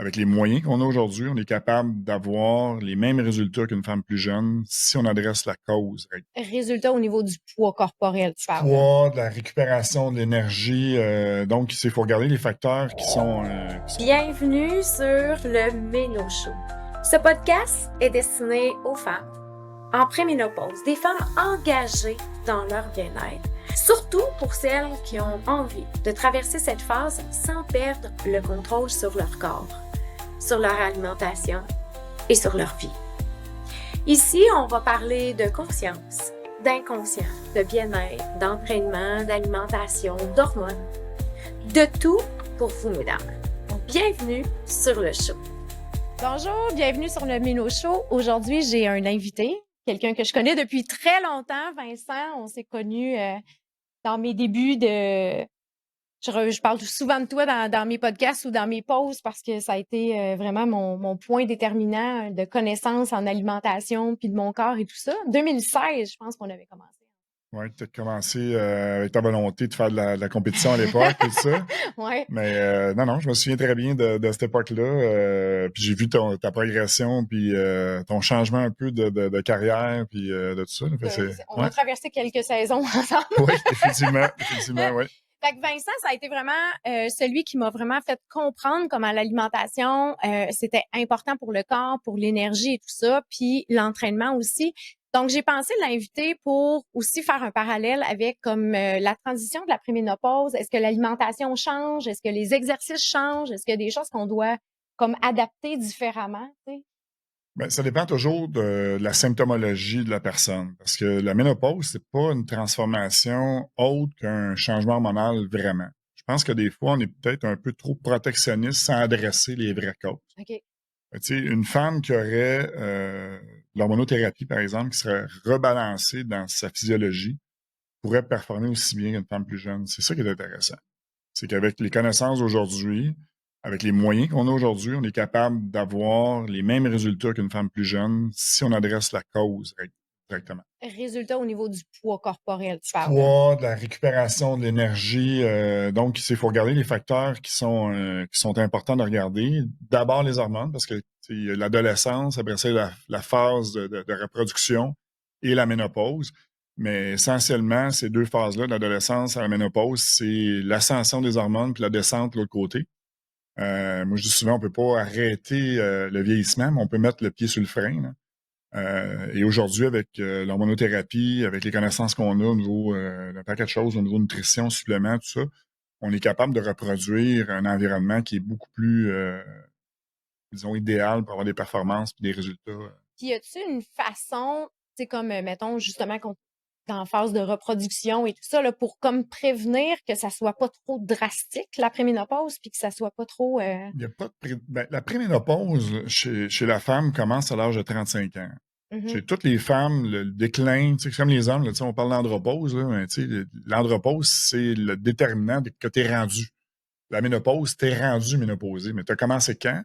avec les moyens qu'on a aujourd'hui, on est capable d'avoir les mêmes résultats qu'une femme plus jeune si on adresse la cause. Résultat au niveau du poids corporel, tu parles. Poids, de la récupération de l'énergie. Donc, il faut regarder les facteurs qui sont... Bienvenue sur le Méno Show. Ce podcast est destiné aux femmes en préménopause, des femmes engagées dans leur bien-être. Surtout pour celles qui ont envie de traverser cette phase sans perdre le contrôle sur leur corps, sur leur alimentation et sur leur vie. Ici, on va parler de conscience, d'inconscient, de bien-être, d'entraînement, d'alimentation, d'hormones, de tout pour vous, mesdames. Bienvenue sur le show. Bonjour, bienvenue sur le Méno Show. Aujourd'hui, j'ai un invité, quelqu'un que je connais depuis très longtemps, Vincent. On s'est connus dans mes débuts de... Je parle souvent de toi dans mes podcasts ou dans mes pauses parce que ça a été vraiment mon point déterminant de connaissance en alimentation puis de mon corps et tout ça. 2016, je pense qu'on avait commencé. Oui, tu as commencé avec ta volonté de faire de la compétition à l'époque et tout ça. Ouais. Mais non, je me souviens très bien de cette époque-là. Puis j'ai vu ta progression, puis ton changement un peu de carrière, puis de tout ça. On a traversé quelques saisons ensemble. Oui, effectivement, oui. Fait que Vincent, ça a été vraiment celui qui m'a vraiment fait comprendre comment l'alimentation, c'était important pour le corps, pour l'énergie et tout ça, puis l'entraînement aussi. Donc, j'ai pensé l'inviter pour aussi faire un parallèle avec comme la transition de la préménopause. Est-ce que l'alimentation change? Est-ce que les exercices changent? Est-ce qu'il y a des choses qu'on doit comme adapter différemment? Tu sais? Ben, ça dépend toujours de la symptomologie de la personne. Parce que la ménopause, c'est pas une transformation autre qu'un changement hormonal vraiment. Je pense que des fois, on est peut-être un peu trop protectionniste sans adresser les vraies causes. OK. Tu sais, une femme qui aurait l'hormonothérapie, par exemple, qui serait rebalancée dans sa physiologie, pourrait performer aussi bien qu'une femme plus jeune. C'est ça qui est intéressant. C'est qu'avec les connaissances d'aujourd'hui, avec les moyens qu'on a aujourd'hui, on est capable d'avoir les mêmes résultats qu'une femme plus jeune si on adresse la cause directement. Résultat au niveau du poids corporel, tu parles. Poids, de la récupération de l'énergie. Donc, il faut regarder les facteurs qui sont importants de regarder. D'abord, les hormones, parce que l'adolescence, après ça, la phase de reproduction et la ménopause. Mais essentiellement, ces deux phases-là, de l'adolescence à la ménopause, c'est l'ascension des hormones puis la descente de l'autre côté. Moi, je dis souvent, on peut pas arrêter le vieillissement, mais on peut mettre le pied sur le frein, là. Et aujourd'hui, avec l'hormonothérapie, avec les connaissances qu'on a au niveau d'un paquet de choses, au niveau nutrition, suppléments, tout ça, on est capable de reproduire un environnement qui est beaucoup plus, disons, idéal pour avoir des performances et des résultats. Puis, y a-tu une façon, tu sais, comme, mettons, justement, en phase de reproduction et tout ça, là, pour comme prévenir que ça soit pas trop drastique, la préménopause, puis que ça soit pas trop... Il y a pas de la préménopause chez la femme commence à l'âge de 35 ans. Chez toutes les femmes, le déclin, tu sais, comme les hommes, là, tu sais, on parle d'andropause, là, mais tu sais, l'andropause, c'est le déterminant que tu es rendu. La ménopause, tu es rendu ménopausé, mais tu as commencé quand?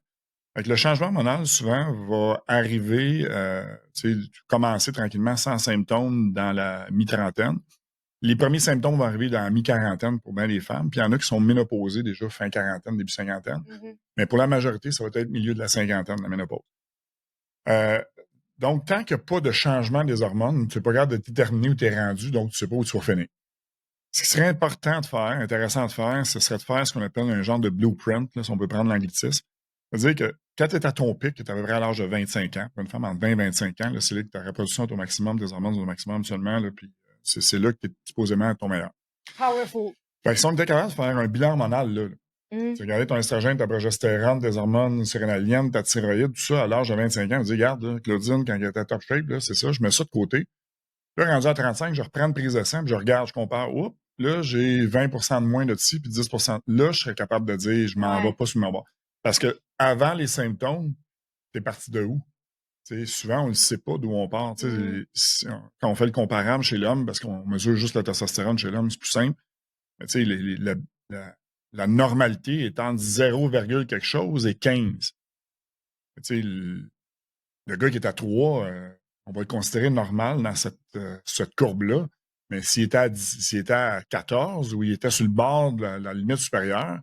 Fait que le changement hormonal, souvent, va arriver, tu sais, commencer tranquillement sans symptômes dans la mi-trentaine. Les premiers symptômes vont arriver dans la mi-quarantaine pour bien les femmes, puis il y en a qui sont ménopausées déjà fin quarantaine, début cinquantaine. Mais pour la majorité, ça va être milieu de la cinquantaine, la ménopause. Donc, tant qu'il n'y a pas de changement des hormones, tu n'es pas capable de déterminer où tu es rendu, donc tu ne sais pas où tu vas finir. Ce qui serait important de faire, intéressant de faire, ce serait de faire ce qu'on appelle un genre de blueprint, là, si on peut prendre l'anglicisme. C'est-à-dire que quand tu es à ton pic, tu es à peu près à l'âge de 25 ans, pour une femme entre 20 et 25 ans, là, c'est là que ta reproduction est au maximum, tes hormones sont au maximum seulement, là, puis c'est là que tu es supposément à ton meilleur. Powerful. Fait que si on était capable de faire un bilan hormonal, là, tu regardes ton estrogène, ta progestérone, tes hormones sérénaliennes, ta thyroïde, tout ça, à l'âge de 25 ans, on dit, regarde, là, Claudine, quand elle était à top shape, là, c'est ça, je mets ça de côté. Là, rendu à 35, je reprends une prise de sang, puis je regarde, je compare. Oups, là, j'ai 20 de moins de ci, puis 10 là, je serais capable de dire, je m'en vais pas sur mon bord. Parce que avant les symptômes, t'es parti de où? T'sais, souvent, on ne sait pas d'où on part. Quand on fait le comparable chez l'homme, parce qu'on mesure juste la testostérone chez l'homme, c'est plus simple. Mais la normalité est entre 0, quelque chose et 15. Le gars qui est à 3, on va le considérer normal dans cette courbe-là. Mais s'il était à 14 ou il était sur le bord de la limite supérieure,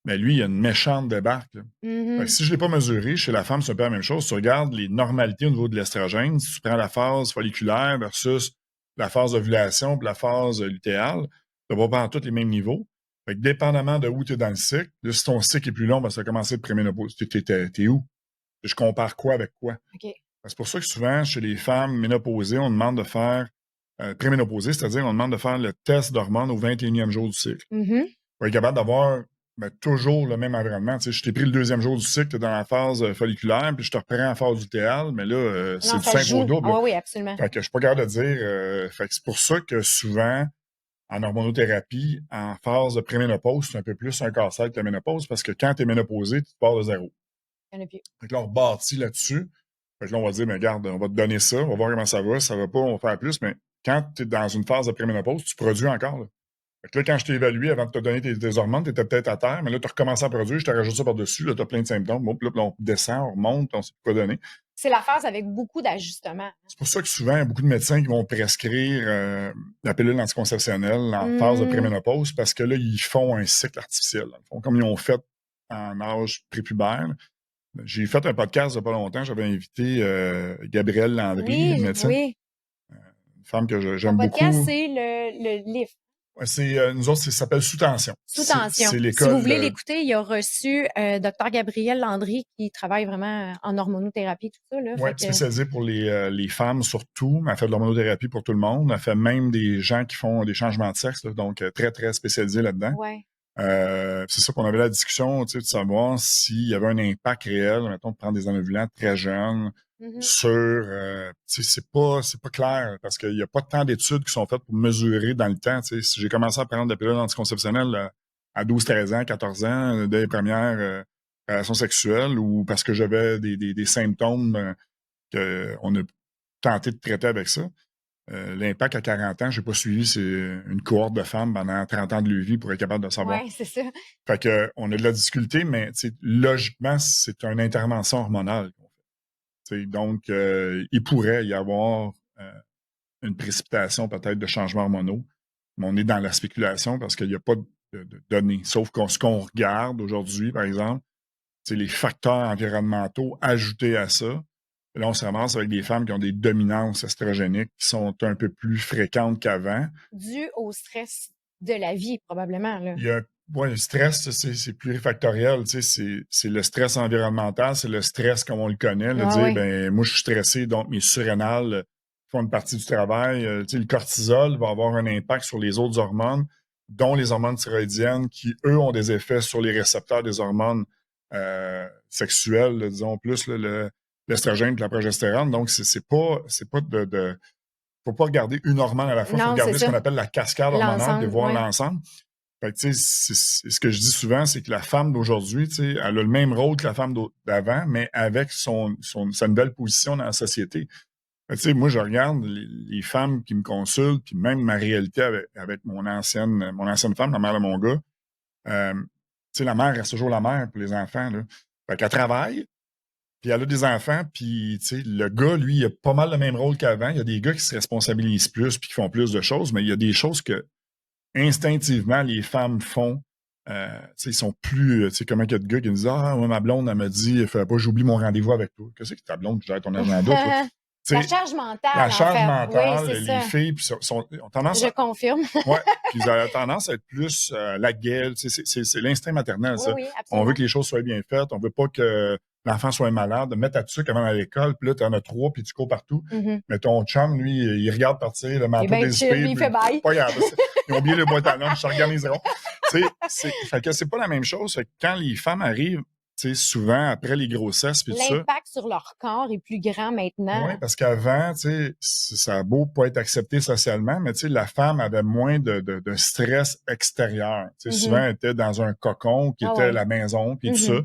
Mais lui, il a une méchante débarque. Là. Fait que si je ne l'ai pas mesuré, chez la femme, c'est un peu la même chose. Tu regardes les normalités au niveau de l'estrogène. Si tu prends la phase folliculaire versus la phase d'ovulation puis la phase lutéale, tu vas pas en tous les mêmes niveaux. Fait que dépendamment de où tu es dans le cycle, là, si ton cycle est plus long, ben, ça va commencer de préménopause. T'es où? Je compare quoi avec quoi? OK. C'est pour ça que souvent, chez les femmes ménopausées, on demande de faire préménopausées, c'est-à-dire on demande de faire le test d'hormones au 21e jour du cycle. Pour être capable d'avoir toujours le même environnement. Tu sais, je t'ai pris le 2e jour du cycle dans la phase folliculaire, puis je te reprends en phase lutéale, mais là, c'est Non, du ça 5 au joue. double. Ah oui, absolument. Fait que je suis pas capable de dire. Fait que c'est pour ça que souvent, en hormonothérapie, en phase de préménopause, c'est un peu plus un casse-tête que la ménopause, parce que quand tu es ménopausé, tu pars de zéro. Il y en a plus. Fait que là, on rebâtit là-dessus. Fait que là, on va dire, mais regarde, on va te donner ça, on va voir comment ça va pas, on va faire plus, mais quand tu es dans une phase de préménopause, tu produis encore. Là. Fait que là, quand je t'ai évalué avant de te donner tes hormones, tu étais peut-être à terre, mais là, tu as recommencé à produire, je te rajoute ça par-dessus, là, tu as plein de symptômes. Bon, puis là, on descend, on remonte, on sait plus quoi donner. C'est la phase avec beaucoup d'ajustements. C'est pour ça que souvent, il y a beaucoup de médecins qui vont prescrire la pilule anticonceptionnelle en phase de préménopause parce que là, ils font un cycle artificiel. Ils font comme ils ont fait en âge prépubère. J'ai fait un podcast il n'y a pas longtemps. J'avais invité Gabrielle Landry, une médecin. Oui. Une femme que j'aime Ton beaucoup. podcast, c'est le livre. Ouais, nous autres, ça s'appelle Sous tension. Sous tension. C'est l'école. Si vous voulez l'écouter, il a reçu Dr. Gabrielle Landry qui travaille vraiment en hormonothérapie, tout ça. Oui, spécialisée pour les femmes surtout. Elle fait de l'hormonothérapie pour tout le monde. Elle fait même des gens qui font des changements de sexe, là, donc très, très spécialisée là-dedans. Ouais. C'est ça qu'on avait la discussion, tu sais, de savoir s'il y avait un impact réel, mettons, de prendre des anovulants très jeunes sur, tu sais, c'est pas clair parce qu'il y a pas tant d'études qui sont faites pour mesurer dans le temps, tu sais. Si j'ai commencé à prendre des pilules anticonceptionnelles à 12, 13 ans, 14 ans, dès les premières relations sexuelles ou parce que j'avais des symptômes qu'on a tenté de traiter avec ça. L'impact à 40 ans, j'ai pas suivi une cohorte de femmes pendant 30 ans de leur vie pour être capable de savoir. Oui, c'est ça. Fait que on a de la difficulté, mais logiquement, c'est une intervention hormonale qu'on fait. Donc, il pourrait y avoir une précipitation peut-être de changements hormonaux, mais on est dans la spéculation parce qu'il n'y a pas de données. Sauf que ce qu'on regarde aujourd'hui, par exemple, c'est les facteurs environnementaux ajoutés à ça. Là, on se ramasse avec des femmes qui ont des dominances estrogéniques qui sont un peu plus fréquentes qu'avant. Dû au stress de la vie, probablement. Là. Le stress, c'est plurifactoriel. C'est le stress environnemental, c'est le stress comme on le connaît. Ben, moi, je suis stressé, donc mes surrénales font une partie du travail. Le cortisol va avoir un impact sur les autres hormones, dont les hormones thyroïdiennes, qui, eux, ont des effets sur les récepteurs des hormones sexuelles, là, disons, plus l'estrogène et la progestérone. Donc, c'est pas faut pas regarder une hormone à la fois, il faut regarder ce qu'on appelle la cascade hormonale et voir l'ensemble. Fait que, ce que je dis souvent, c'est que la femme d'aujourd'hui, elle a le même rôle que la femme d'avant, mais avec sa nouvelle position dans la société. Fait que, moi, je regarde les femmes qui me consultent, puis même ma réalité avec mon ancienne femme, la mère de mon gars. La mère reste toujours la mère pour les enfants. Là. Fait qu'elle travaille, puis elle a des enfants, puis le gars, lui, il a pas mal le même rôle qu'avant. Il y a des gars qui se responsabilisent plus puis qui font plus de choses, mais il y a des choses que instinctivement les femmes font. Ils sont plus... comment il y a de gars qui me disent « Ah, moi, ma blonde, elle m'a dit, fais pas, j'oublie mon rendez-vous avec toi. » Qu'est-ce que ta blonde gère ton agenda? La charge mentale, la charge mentale, oui, les filles ont tendance Je confirme. Oui, puis ils ont tendance à être plus la gueule. C'est l'instinct maternel, ça. Oui, on veut que les choses soient bien faites. On veut pas que l'enfant soit malade. Mettre à sucre avant à l'école, puis là, tu en as 3, puis tu cours partout. Mais ton chum, lui, il regarde partir, le manteau des chill, il fait bye. Pas grave. Ils ont oublié le boîte à lunch, ils s'organiseront. Fait que c'est pas la même chose. Fait que quand les femmes arrivent, souvent, après les grossesses, puis tout ça. L'impact sur leur corps est plus grand maintenant. Oui, parce qu'avant, ça a beau pas être accepté socialement, mais la femme avait moins de stress extérieur. Souvent, elle était dans un cocon qui était la maison, puis tout ça.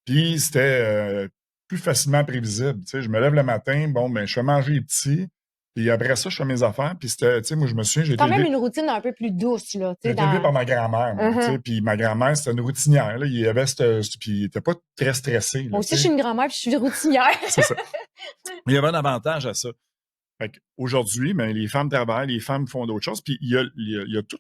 Puis c'était plus facilement prévisible. Je me lève le matin, bon, ben je fais manger les petits, puis après ça, je fais mes affaires, puis c'était, moi, je me souviens, j'ai été quand même une routine un peu plus douce, là. J'ai été élevé par ma grand-mère, puis ma grand-mère, c'était une routinière, là. Il y avait puis il était pas très stressé. Là, moi aussi, je suis une grand-mère, puis je suis routinière. C'est ça. Il y avait un avantage à ça. Fait qu'aujourd'hui, ben, les femmes travaillent, les femmes font d'autres choses, puis il y a tout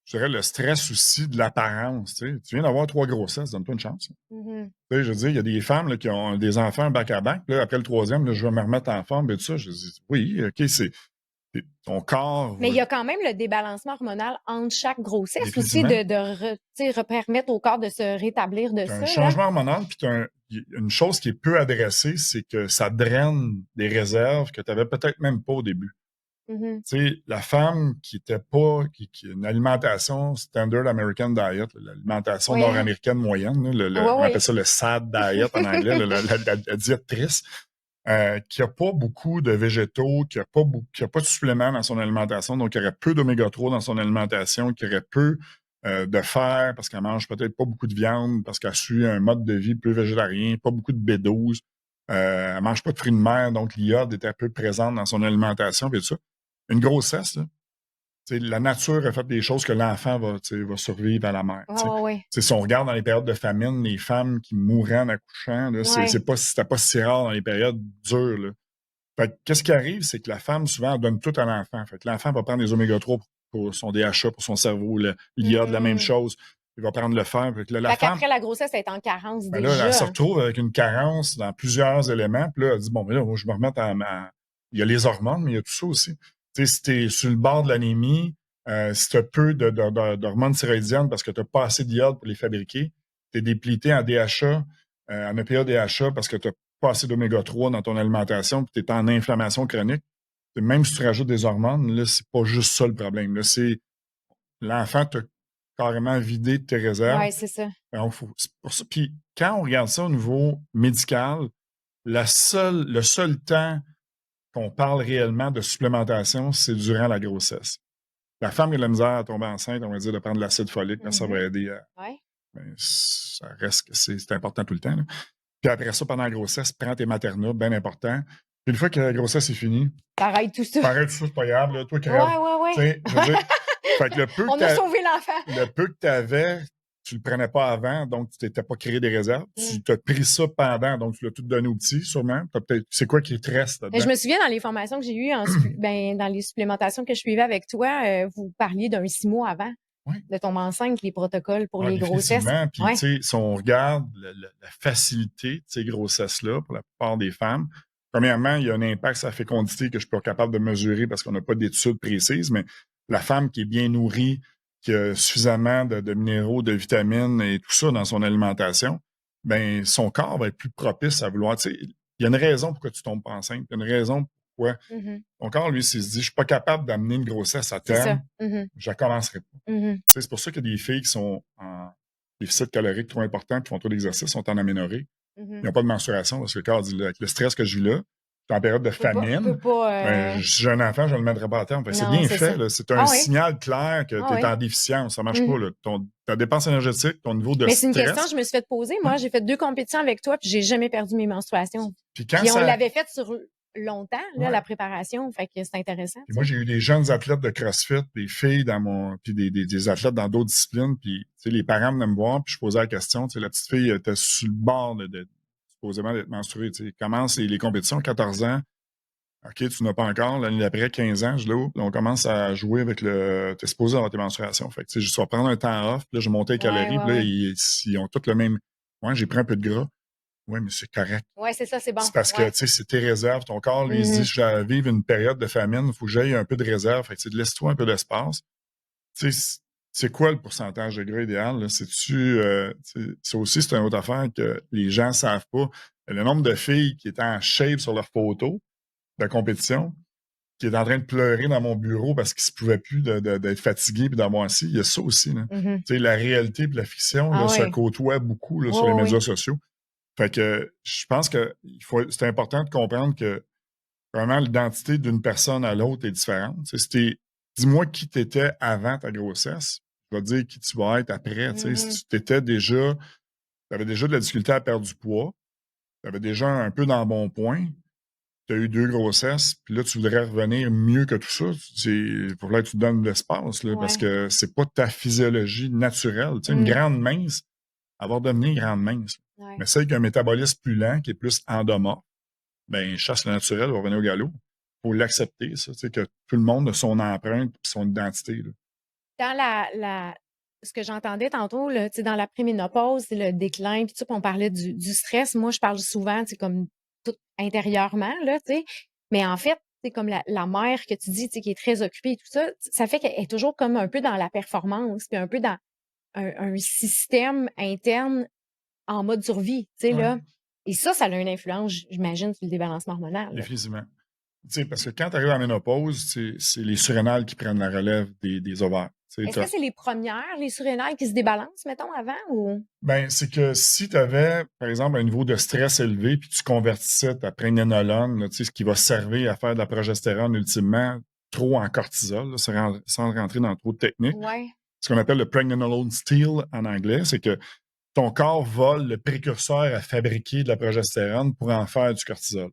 je dirais, le stress aussi de l'apparence. Tu viens d'avoir 3 grossesses, donne-toi une chance. Mhm. Tu sais, je veux dire, il y a des femmes là, qui ont des enfants back-à-back. Là, après le 3e, là, je vais me remettre en forme et tout ça. Je dis, oui, OK, c'est ton corps. Mais il y a quand même le débalancement hormonal entre chaque grossesse aussi, Définitivement. de permettre au corps de se rétablir de T'as un ça. changement hormonal, puis une chose qui est peu adressée, c'est que ça draine des réserves que tu n'avais peut-être même pas au début. Mhm. Tu sais, la femme qui était pas, qui a une alimentation standard American diet, l'alimentation Oui. nord-américaine moyenne, on appelle ça le SAD diet en anglais, la diète triste, qui a pas beaucoup de végétaux, qui a pas de suppléments dans son alimentation, donc qui aurait peu d'oméga 3 dans son alimentation, qui aurait peu de fer, parce qu'elle mange peut-être pas beaucoup de viande, parce qu'elle suit un mode de vie plus végétarien, pas beaucoup de B12, elle mange pas de fruits de mer, donc l'iode était un peu présente dans son alimentation, et tout ça. Une grossesse, là, la nature a fait des choses que l'enfant va survivre à la mère. Ouais. Si on regarde dans les périodes de famine, les femmes qui mouraient en accouchant, là, c'était pas si rare dans les périodes dures. Là. Fait que, qu'est-ce qui arrive, c'est que la femme, souvent, elle donne tout à l'enfant. Fait que l'enfant va prendre des oméga 3 pour son DHA, pour son cerveau, l'iode, la même chose. Il va prendre le fer. Fait que la femme, après la grossesse, elle est en carence ben déjà. là, elle se retrouve avec une carence dans plusieurs éléments. Puis là, elle dit, bon, mais là, je me remets Il y a les hormones, mais il y a tout ça aussi. Tu sais, si t'es sur le bord de l'anémie, si t'as peu d'hormones thyroïdiennes parce que t'as pas assez d'iode pour les fabriquer, t'es déplété en DHA, en EPA-DHA parce que t'as pas assez d'oméga 3 dans ton alimentation, puis t'es en inflammation chronique. Même si tu rajoutes des hormones, là, c'est pas juste ça le problème. Là, c'est l'enfant t'a carrément vidé de tes réserves. Oui, c'est ça. Donc, c'est pour ça. Puis quand on regarde ça au niveau médical, le seul temps qu'on parle réellement de supplémentation, c'est durant la grossesse. La femme qui a de la misère à tomber enceinte, on va dire de prendre de l'acide folique, ça va aider à. Ouais. Ben, ça reste que c'est important tout le temps. Là. Puis après ça, pendant la grossesse, prends tes maternas, bien important. Puis une fois que la grossesse est finie, t'arrêtes tout ça. T'arrêtes ça, c'est pas grave. Là. Toi, crève. Ouais. Je veux dire, fait que on a sauvé l'enfant. Le peu que tu avais, tu le prenais pas avant, donc tu t'étais pas créé des réserves. Tu t'as pris ça pendant, donc tu l'as tout donné au petit, sûrement. C'est quoi qui te reste là-dedans? Je me souviens, dans les formations que j'ai eues, dans les supplémentations que je suivais avec toi, vous parliez d'un 6 mois avant de tomber enceinte, les protocoles pour les grossesses. Puis, tu sais, si on regarde la facilité de ces grossesses-là pour la plupart des femmes, premièrement, il y a un impact sur la fécondité que je suis pas capable de mesurer parce qu'on n'a pas d'études précises, mais la femme qui est bien nourrie, qui a suffisamment de minéraux, de vitamines et tout ça dans son alimentation, ben son corps va être plus propice à vouloir. Tu sais, il y a une raison pourquoi tu tombes pas enceinte. Il y a une raison pourquoi ton corps, lui, s'il se dit, je suis pas capable d'amener une grossesse à terme, je la commencerai pas. C'est pour ça qu'il y a des filles qui sont en déficit calorique trop important, qui font trop d'exercice, sont en aménorrhée. Ils n'ont pas de menstruation parce que le corps dit, avec le stress que j'ai là, en période de famine, si j'ai un enfant, je ne le mettrai pas à terme. C'est bien fait. Là. C'est un signal clair que tu es en déficience. Ça ne marche pas. Là. Ta dépense énergétique, ton niveau de stress. Mais c'est une question que je me suis fait poser. Moi, j'ai fait 2 compétitions avec toi puis j'ai jamais perdu mes menstruations. Puis on l'avait fait sur longtemps, là, la préparation. Fait que c'est intéressant. Puis moi, j'ai eu des jeunes athlètes de CrossFit, des filles puis des athlètes dans d'autres disciplines. Puis les parents venaient me voir, puis je posais la question. La petite fille était sur le bord supposément d'être menstruée. Commence les compétitions, 14 ans. OK, tu n'as pas encore. L'année d'après, 15 ans, on commence à jouer avec t'es supposé avoir tes menstruations. Fait que, je vais prendre un temps off, puis là, je montais les calories, puis là, ils ont tous le même. Moi, j'ai pris un peu de gras. Oui, mais c'est correct. Oui, c'est ça, c'est bon. C'est parce que, tu sais, c'est tes réserves. Ton corps, lui, il se dit, je vais vivre une période de famine, il faut que j'aille un peu de réserve. Fait que, laisse-toi un peu d'espace. Tu sais, c'est quoi le pourcentage de gras idéal? Là? C'est aussi, c'est une autre affaire que les gens ne savent pas. Le nombre de filles qui étaient en shape sur leur photo de compétition, qui est en train de pleurer dans mon bureau parce qu'ils ne se pouvaient plus d'être fatigués et d'avoir assis, il y a ça aussi. Là. Tu sais, la réalité et la fiction se côtoient beaucoup là, sur les médias sociaux. Fait que je pense que c'est important de comprendre que vraiment l'identité d'une personne à l'autre est différente. Dis-moi qui tu étais avant ta grossesse, je vais te dire qui tu vas être après. Si tu avais déjà de la difficulté à perdre du poids, tu avais déjà un peu dans le bon point, tu as eu 2 grossesses, puis là, tu voudrais revenir mieux que tout ça. Il faut que tu te donnes de l'espace, parce que c'est pas ta physiologie naturelle. Une grande mince, elle va devenir grande mince. Mais celle qui a un métabolisme plus lent, qui est plus endomorphe, ben chasse le naturel, va revenir au galop. Il faut l'accepter, ça, que tout le monde a son empreinte et son identité. Là. Dans ce que j'entendais tantôt, là, tu sais, dans la préménopause, c'est le déclin, puis on parlait du stress. Moi, je parle souvent, tu sais, comme tout intérieurement, là, tu sais. Mais en fait, c'est comme la mère que tu dis, tu sais, qui est très occupée et tout ça, ça fait qu'elle est toujours comme un peu dans la performance, puis un peu dans un système interne en mode survie, tu sais, Oui, là. Et ça a une influence, j'imagine, sur le débalancement hormonal, là. définitivement. Tu sais, parce que quand tu arrives à la ménopause, c'est les surrénales qui prennent la relève des ovaires. Tu sais, Est-ce que c'est les premières, les surrénales, qui se débalancent, mettons, avant, ou? ben, c'est que si tu avais, par exemple, un niveau de stress élevé, puis tu convertissais ta prégnénolone, là, tu sais, ce qui va servir à faire de la progestérone ultimement, trop en cortisol, là, sans rentrer dans trop de techniques, Ouais. ce qu'on appelle le pregnenolone steal en anglais, c'est que ton corps vole le précurseur à fabriquer de la progestérone pour en faire du cortisol.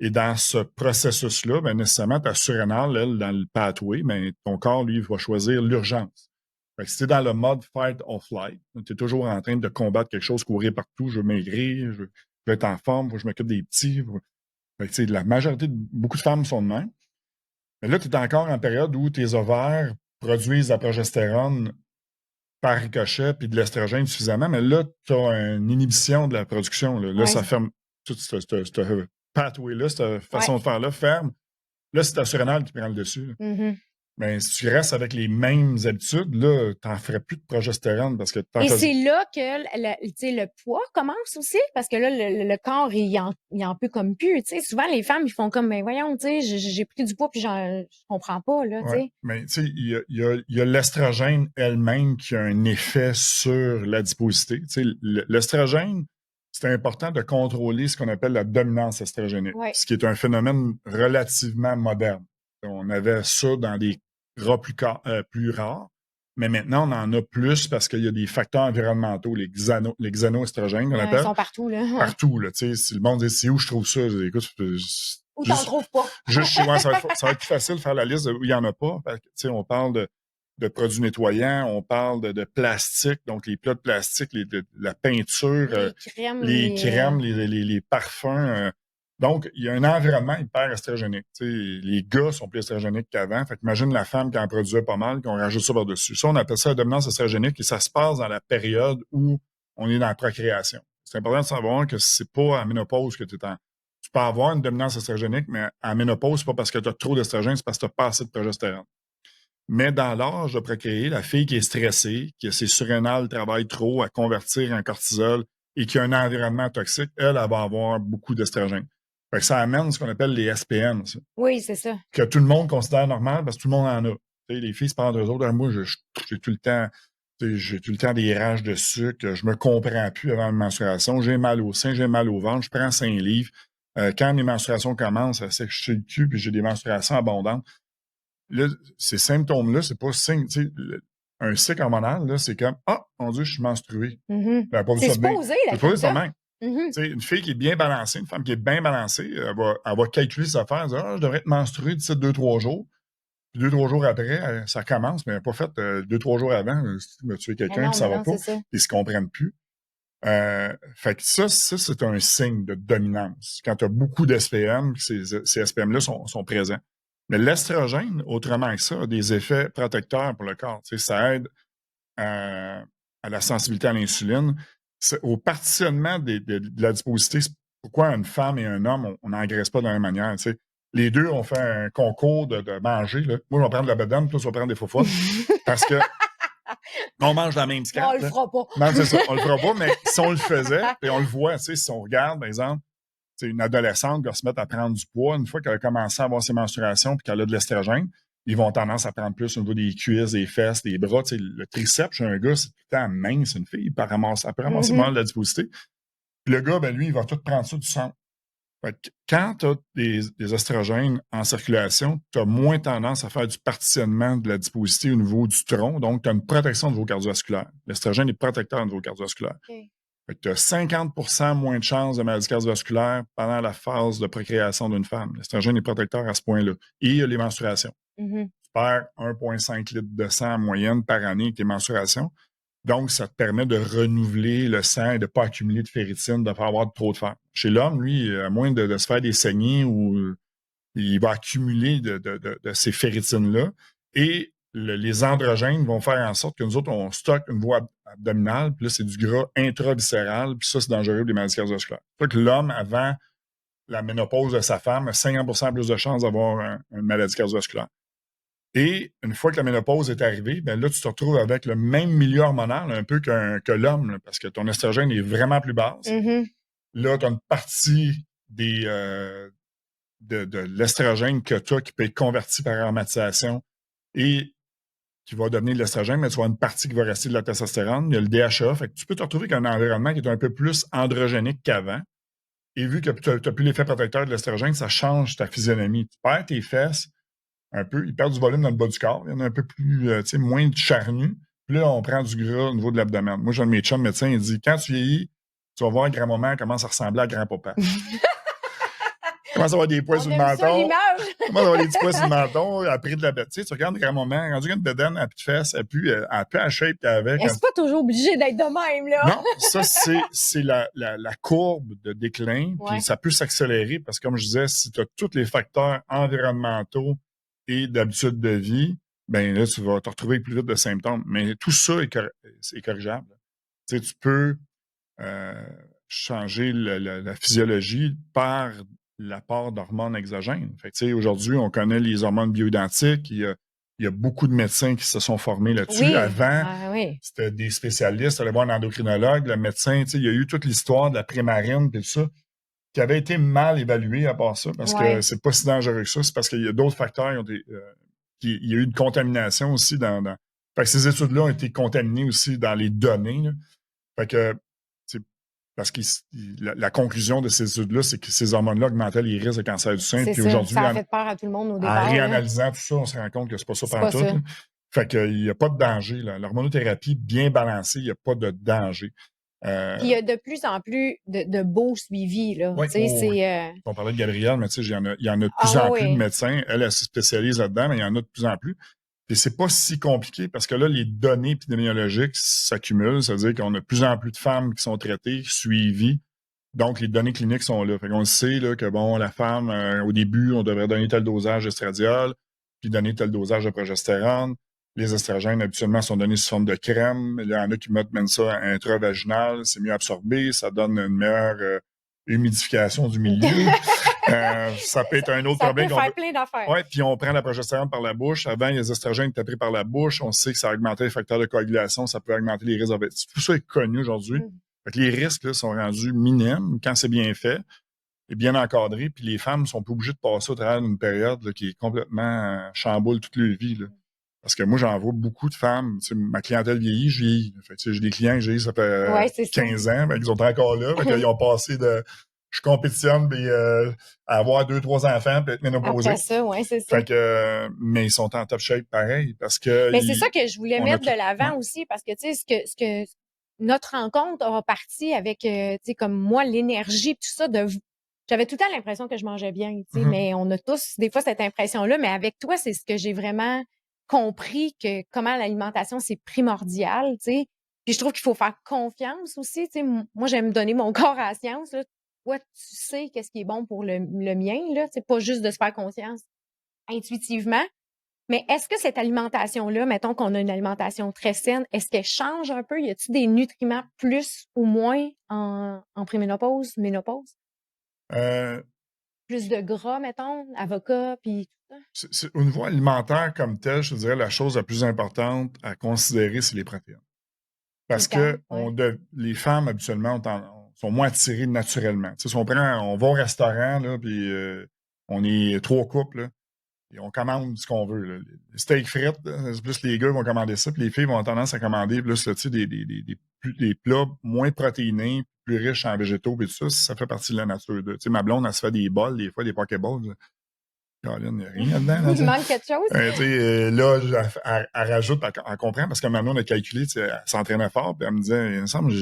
Et dans ce processus-là, ben, nécessairement, ta surrénale, elle, dans le pathway, ben, ton corps, lui, va choisir l'urgence. Fait que si tu es dans le mode fight or flight, tu es toujours en train de combattre quelque chose, courir partout, je veux maigrir, je veux être en forme, faut que je m'occupe des petits. Fait que, tu sais, la majorité, beaucoup de femmes sont de même. Mais là, tu es encore en période où tes ovaires produisent la progestérone par ricochet puis de l'estrogène suffisamment, mais là, tu as une inhibition de la production. Là, Ouais. ça ferme tout ce pathway-là, cette façon Ouais. de faire-là ferme. Là, c'est ta surrénale qui prend le dessus. Là. Mhm. Mais si tu restes avec les mêmes habitudes, là, tu n'en ferais plus de progestérone parce que tu en Et faisais. c'est là que tu sais, le poids commence aussi, parce que là, le corps, il en peut comme plus. Tu sais. Souvent, les femmes, ils font comme, ben voyons, tu sais, j'ai pris du poids, puis je comprends pas, là, tu Ouais. sais. Mais tu sais, il y a l'estrogène elle-même qui a un effet sur l'adiposité. Tu sais, l'estrogène, c'est important de contrôler ce qu'on appelle la dominance estrogénique, Ouais. ce qui est un phénomène relativement moderne. On avait ça dans des rats plus rares, mais maintenant, on en a plus parce qu'il y a des facteurs environnementaux, les xanoestrogènes qu'on Ils appelle, sont partout, là. Ouais. partout. Là, tu sais, si le monde dit c'est où je trouve ça, je dis, écoute, Ou t'en juste, trouves pas. juste chez moi, ça va être plus facile de faire la liste où il n'y en a pas. Fait que, tu sais, on parle de produits nettoyants, on parle de plastique, donc les plats de plastique, la peinture, Les crèmes, les crèmes, les parfums. Donc, il y a un environnement hyper estrogénique. Tu sais, les gars sont plus estrogéniques qu'avant. Fait qu'imagine la femme qui en produisait pas mal, qu'on rajoute ça par-dessus. Ça, on appelle ça la dominance estrogénique et ça se passe dans la période où on est dans la procréation. C'est important de savoir que c'est pas à ménopause que tu es en. Tu peux avoir une dominance estrogénique, mais à ménopause, c'est pas parce que tu as trop d'estrogène, c'est parce que tu n'as pas assez de progestérone. Mais dans l'âge de procréer, la fille qui est stressée, qui a ses surrénales travaillent trop à convertir en cortisol et qui a un environnement toxique, elle va avoir beaucoup d'estrogène. Fait que ça amène ce qu'on appelle les SPM, ça, Oui, c'est ça. que tout le monde considère normal parce que tout le monde en a. Tu sais, les filles se parlent d'eux autres. Moi, j'ai tout le temps, j'ai tout le temps des rages de sucre. Je me comprends plus avant une menstruation. J'ai mal au sein, j'ai mal au ventre. Je prends 5 livres. Quand mes menstruations commencent, c'est que je suis le cul puis j'ai des menstruations abondantes. Là, ces symptômes-là, c'est pas signe. Un cycle hormonal, là, c'est comme ah, mon Dieu, je suis menstrué. Mhm. Elle a pas vu C'est ça de bien. supposé C'est d'être pas comme ça de ça. même. Mhm. Tu sais, une fille qui est bien balancée, une femme qui est bien balancée, elle va calculer ses affaires, elle va dire ah, je devrais être menstruée d'ici 2-3 jours. Puis 2-3 jours après, ça commence, mais elle n'a pas fait 2-3 jours avant. Tu vas tuer Ah quelqu'un, non, puis ça mais va non, pas. c'est ça. Ils se comprennent plus. Fait que ça, c'est un signe de dominance. Quand tu as beaucoup d'SPM, ces SPM-là sont présents. Mais l'estrogène, autrement que ça, a des effets protecteurs pour le corps. Tu sais, ça aide à la sensibilité à l'insuline. Au partitionnement de l'adiposité, c'est pourquoi une femme et un homme, on n'engraisse pas de la même manière. Tu sais. Les deux ont fait un concours de manger. Là. Moi, je vais prendre de la bedaine, toi, tu vas prendre des faux parce que on mange la même Non, on scrap. le Là. fera pas. Non, c'est ça. On le fera pas, mais si on le faisait, et on le voit, tu sais, si on regarde, par exemple, une adolescente qui va se mettre à prendre du poids, une fois qu'elle a commencé à avoir ses menstruations et qu'elle a de l'estrogène, ils vont tendance à prendre plus au niveau des cuisses, des fesses, des bras. Tu sais, le triceps chez un gars, c'est tout le temps mince, une fille, elle peut ramasser pas mal de l'adiposité. Puis le gars, ben lui, il va tout prendre ça du sang. Fait que quand tu as des estrogènes en circulation, tu as moins tendance à faire du partitionnement de l'adiposité au niveau du tronc, donc tu as une protection au niveau cardiovasculaire. L'estrogène est protecteur au niveau cardiovasculaire. Okay. Tu as 50% moins de chances de maladie cardiovasculaire pendant la phase de procréation d'une femme. L'estrogène est protecteur à ce point-là. Et il y a les menstruations. Mm-hmm. Tu perds 1,5 litre de sang en moyenne par année avec tes menstruations. Donc, ça te permet de renouveler le sang et de ne pas accumuler de ferritine, de ne pas avoir trop de fer. Chez l'homme, lui, à moins de se faire des saignées, il va accumuler de ces ferritines-là. Et les androgènes vont faire en sorte que nous autres, on stocke une voie abdominale, puis là, c'est du gras intraviscéral, puis ça, c'est dangereux pour les maladies cardiovasculaires. C'est pour ça que l'homme, avant la ménopause de sa femme, a 50% plus de chances d'avoir une maladie cardiovasculaire. Et une fois que la ménopause est arrivée, ben là, tu te retrouves avec le même milieu hormonal un peu que l'homme, là, parce que ton estrogène est vraiment plus basse. Là, tu as une partie de l'estrogène que tu as qui peut être converti par aromatisation et qui va devenir de l'estrogène, mais tu vas une partie qui va rester de la testostérone. Il y a le DHA. Fait que tu peux te retrouver avec un environnement qui est un peu plus androgénique qu'avant. Et vu que tu n'as plus l'effet protecteur de l'estrogène, ça change ta physionomie. Tu perds tes fesses un peu. Ils perdent du volume dans le bas du corps. Il y en a un peu plus, moins charnu. Puis là, on prend du gras au niveau de l'abdomen. Moi, j'ai un de mes chums médecins, il dit, quand tu vieillis, tu vas voir grand-maman commence à ressembler à grand-papa. Commence à avoir des poils sur le menton. Commence à avoir des petits poils sur le menton. Après de la bête. Tu regardes grand-maman, rendu une bedaine à plus de fesses, elle pue à shape qu'avec. Est-ce pas toujours obligé d'être de même, là? Non, ça, c'est la courbe de déclin. Puis ça peut s'accélérer parce que, comme je disais, si tu as tous les facteurs environnementaux et d'habitude de vie, ben là, tu vas te retrouver plus vite de symptômes. Mais tout ça est corrigeable. Tu sais, tu peux changer la physiologie par l'apport d'hormones exogènes. Fait que, aujourd'hui, on connaît les hormones bioidentiques. Il y a beaucoup de médecins qui se sont formés là-dessus. Oui. Avant, c'était des spécialistes. Allez voir un endocrinologue, le médecin. Il y a eu toute l'histoire de la prémarine et tout ça qui avait été mal évaluée à part ça parce que c'est pas si dangereux que ça. C'est parce qu'il y a d'autres facteurs. Il y a eu une contamination aussi dans... Fait que ces études-là ont été contaminées aussi dans les données. Là. Fait que parce que la conclusion de ces études-là, c'est que ces hormones-là augmentaient les risques de cancer du sein. Puis aujourd'hui, ça a fait peur à tout le monde au départ. En réanalysant tout ça, on se rend compte que c'est pas ça partout. Fait qu'il n'y a pas de danger. L'hormonothérapie bien balancée, il n'y a pas de danger. Puis il y a de plus en plus de beaux suivis. Là. On parlait de Gabrielle, mais il y en a de plus en plus de médecins. Elle se spécialise là-dedans, mais il y en a de plus en plus. Et c'est pas si compliqué parce que là, les données épidémiologiques s'accumulent. C'est-à-dire qu'on a de plus en plus de femmes qui sont traitées, suivies. Donc, les données cliniques sont là. Fait qu'on sait là, que, la femme, au début, on devrait donner tel dosage d'estradiol, puis donner tel dosage de progestérone. Les estrogènes, habituellement, sont donnés sous forme de crème. Il y en a qui mettent ça intravaginal. C'est mieux absorbé. Ça donne une meilleure humidification du milieu. Ça peut être un autre problème. Ça peut faire plein d'affaires. Oui, puis on prend la progestérone par la bouche. Avant, les estrogènes étaient pris par la bouche. On sait que ça augmentait les facteurs de coagulation. Ça peut augmenter les risques d'obésité. Tout ça est connu aujourd'hui. Fait que les risques là, sont rendus minimes quand c'est bien fait et bien encadré. Puis les femmes sont pas obligées de passer au travers d'une période là, qui est complètement chamboule toute leur vie. Là. Parce que moi, j'en vois beaucoup de femmes. Ma clientèle vieillit, je vieillis. Fait que, j'ai des clients que ça fait 15 ans. Ben, ils sont encore là. Ils ont passé de... Je compétitionne à avoir 2-3 enfants puis être ménopausé. Après ça, c'est ça. Fait que, mais ils sont en top shape pareil parce que... Mais c'est ça que je voulais mettre de l'avant aussi parce que, tu sais, ce que notre rencontre aura parti avec, tu sais, comme moi, l'énergie tout ça j'avais tout le temps l'impression que je mangeais bien, tu sais, mais on a tous des fois cette impression-là, mais avec toi, c'est ce que j'ai vraiment compris que comment l'alimentation, c'est primordial, tu sais. Puis je trouve qu'il faut faire confiance aussi, tu sais. Moi, j'aime donner mon corps à la science, là. Toi, tu sais qu'est-ce qui est bon pour le mien, là. C'est pas juste de se faire confiance intuitivement. Mais est-ce que cette alimentation-là, mettons qu'on a une alimentation très saine, est-ce qu'elle change un peu? Y a-t-il des nutriments plus ou moins en préménopause, ménopause? Plus de gras, mettons, avocat, puis tout ça? Au niveau alimentaire comme tel, je te dirais la chose la plus importante à considérer, c'est les protéines. Parce que les femmes, habituellement, sont moins attirées naturellement. Tu sais, si on va au restaurant, là, puis on est 3 couples, là, et on commande ce qu'on veut. Là. Les steaks frites, là, plus les gars vont commander ça, puis les filles vont avoir tendance à commander plus là, des plats moins protéinés, plus riches en végétaux, puis tout ça, ça fait partie de la nature. Tu sais, ma blonde, elle se fait des bols, des fois, des pokeballs. Il n'y a rien là-dedans. Il manque quelque chose. Là, elle rajoute, elle comprend, parce que maintenant, on a calculé, elle s'entraînait fort, puis elle me disait, il me semble,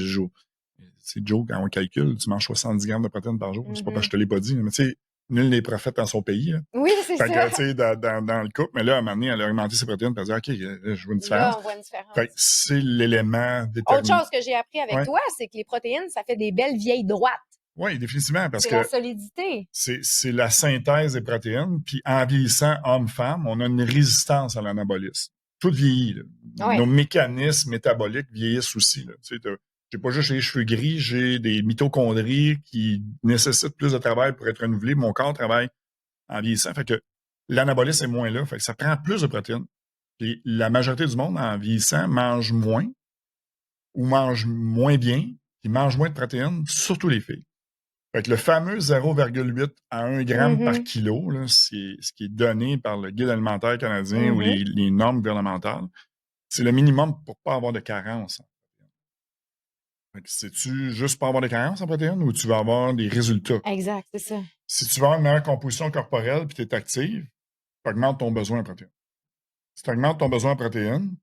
c'est Joe, quand on calcule, tu manges 70 grammes de protéines par jour. C'est pas parce que je te l'ai pas dit, mais tu sais, nul n'est prophète dans son pays. Là. Oui, c'est ça. Fait que, tu sais, dans le couple, mais là, à un moment donné, elle a augmenté ses protéines, puis elle a dit, OK, je vois une différence. Là, on voit une différence. Fait que c'est l'élément déterminant. Autre chose que j'ai appris avec toi, c'est que les protéines, ça fait des belles vieilles droites. Oui, définitivement, parce que c'est la solidité. C'est la synthèse des protéines, puis en vieillissant homme-femme, on a une résistance à l'anabolisme. tout vieillit. Là. Ouais. Nos mécanismes métaboliques vieillissent aussi. Là. Tu sais, j'ai pas juste les cheveux gris, j'ai des mitochondries qui nécessitent plus de travail pour être renouvelés. Mon corps travaille en vieillissant. Fait que l'anabolisme est moins là. Fait que ça prend plus de protéines. Puis la majorité du monde, en vieillissant, mange moins ou mange moins bien, puis mange moins de protéines, surtout les filles. Fait que le fameux 0,8 à 1 gramme par kilo, là, c'est ce qui est donné par le Guide alimentaire canadien ou les normes gouvernementales, c'est le minimum pour pas avoir de carence. Fait que c'est-tu juste pour avoir des carences en protéines ou tu vas avoir des résultats? Exact, c'est ça. Si tu veux avoir une meilleure composition corporelle puis tu es active, tu augmentes ton besoin en protéines. Si tu augmentes ton besoin en protéines,